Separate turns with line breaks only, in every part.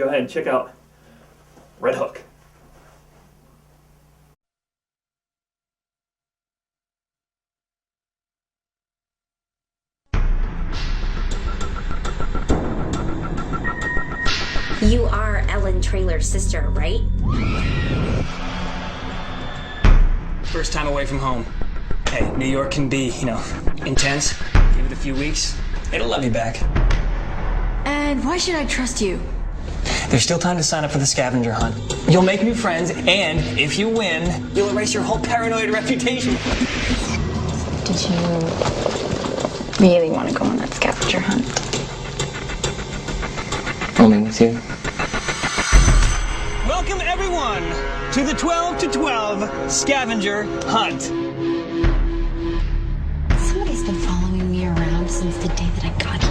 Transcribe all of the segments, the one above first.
go ahead and check out Red Hook.
You are Ellen Traylor's sister, right?
First time away from home. Hey, New York can be, intense. Give it a few weeks, it'll love you back.
And why should I trust you?
There's still time to sign up for the scavenger hunt. You'll make new friends, and if you win, you'll erase your whole paranoid reputation.
Did you really want to go on that scavenger hunt?
Only with you. Welcome, everyone, to the 12 to 12 scavenger hunt.
Somebody's been following me around since the day that I got here.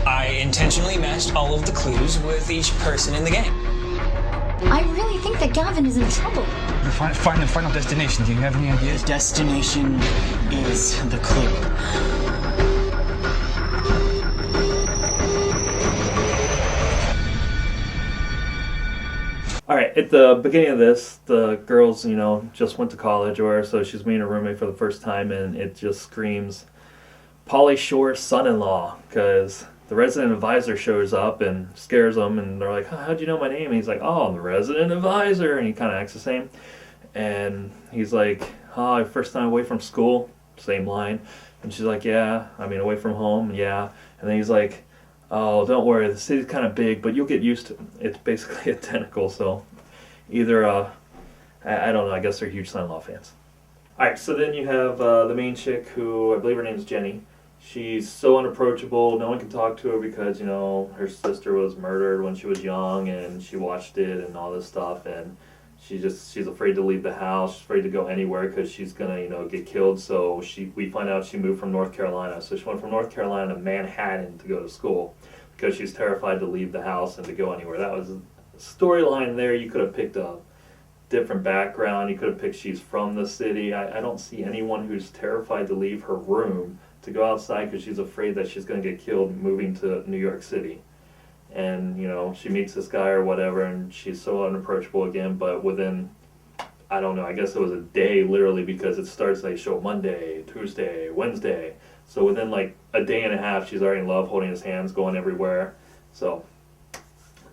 I intentionally matched all of the clues with each person in the game.
I really think that Gavin is in trouble.
Find the final destination. Do you have any ideas?
The destination is the clue.
Alright, at the beginning of this, the girls, just went to college, so she's meeting a roommate for the first time, and it just screams Pauly Shore's son-in-law, because the resident advisor shows up and scares them, and they're like, how'd you know my name? And he's like, oh, I'm the resident advisor, and he kind of acts the same. And he's like, oh, first time away from school, same line. And she's like, yeah, away from home, yeah. And then he's like, oh, don't worry, the city's kind of big, but you'll get used to it. It's basically identical, so either, I don't know, I guess they're huge son-in-law fans. Alright, so then you have the main chick who, I believe her name is Jenny. She's so unapproachable, no one can talk to her because, her sister was murdered when she was young and she watched it and all this stuff, and she's afraid to leave the house, she's afraid to go anywhere because she's gonna, get killed. So we find out she moved from North Carolina. So she went from North Carolina to Manhattan to go to school because she's terrified to leave the house and to go anywhere. That was a storyline there. You could have picked a different background. You could have picked she's from the city. I don't see anyone who's terrified to leave her room to go outside because she's afraid that she's going to get killed moving to New York City. And, she meets this guy or whatever, and she's so unapproachable again, but within, I don't know, I guess it was a day, literally, because it starts, they show Monday, Tuesday, Wednesday. So within, a day and a half, she's already in love, holding his hands, going everywhere. So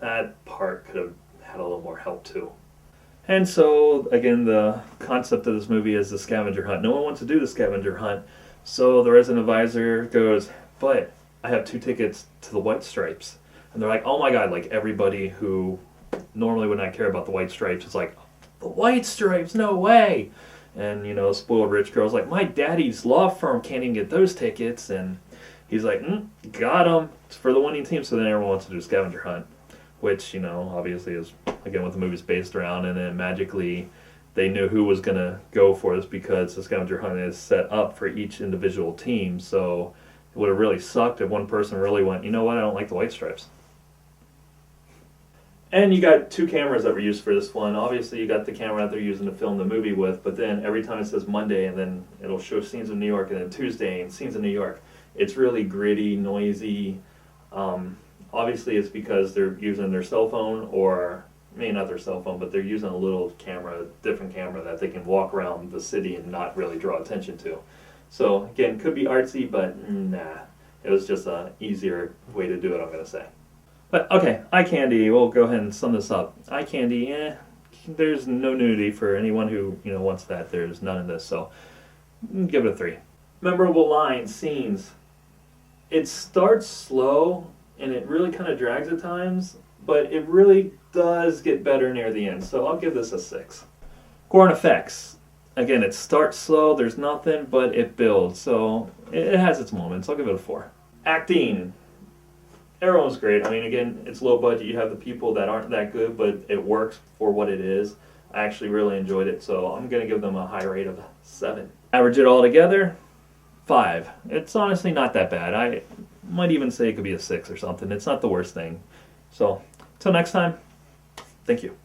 that part could have had a little more help, too. And so, again, the concept of this movie is the scavenger hunt. No one wants to do the scavenger hunt, so the resident advisor goes, but I have 2 tickets to the White Stripes. And they're like, oh my god, everybody who normally would not care about the White Stripes is like, the White Stripes, no way! And, spoiled rich girl's like, my daddy's law firm can't even get those tickets. And he's like, got them. It's for the winning team. So then everyone wants to do a scavenger hunt, which, obviously is, again, what the movie's based around. And then magically they knew who was going to go for this because the scavenger hunt is set up for each individual team. So it would have really sucked if one person really went, you know what, I don't like the White Stripes. And you got 2 cameras that were used for this one. Obviously, you got the camera that they're using to film the movie with, but then every time it says Monday, and then it'll show scenes of New York, and then Tuesday, and scenes of New York. It's really gritty, noisy. Obviously, it's because they're using their cell phone, or maybe not their cell phone, but they're using a little camera, different camera, that they can walk around the city and not really draw attention to. So, again, could be artsy, but nah. It was just an easier way to do it, I'm going to say. But, okay, eye candy, we'll go ahead and sum this up. Eye candy, there's no nudity for anyone who, wants that. There's none in this, so give it a 3. Memorable lines, scenes. It starts slow, and it really kind of drags at times, but it really does get better near the end, so I'll give this a 6. Gore and effects. Again, it starts slow, there's nothing, but it builds, so it has its moments. I'll give it a 4. Acting. Everyone's great. Again, it's low budget. You have the people that aren't that good, but it works for what it is. I actually really enjoyed it, so I'm going to give them a high rate of 7. Average it all together, 5. It's honestly not that bad. I might even say it could be a 6 or something. It's not the worst thing. So, until next time, thank you.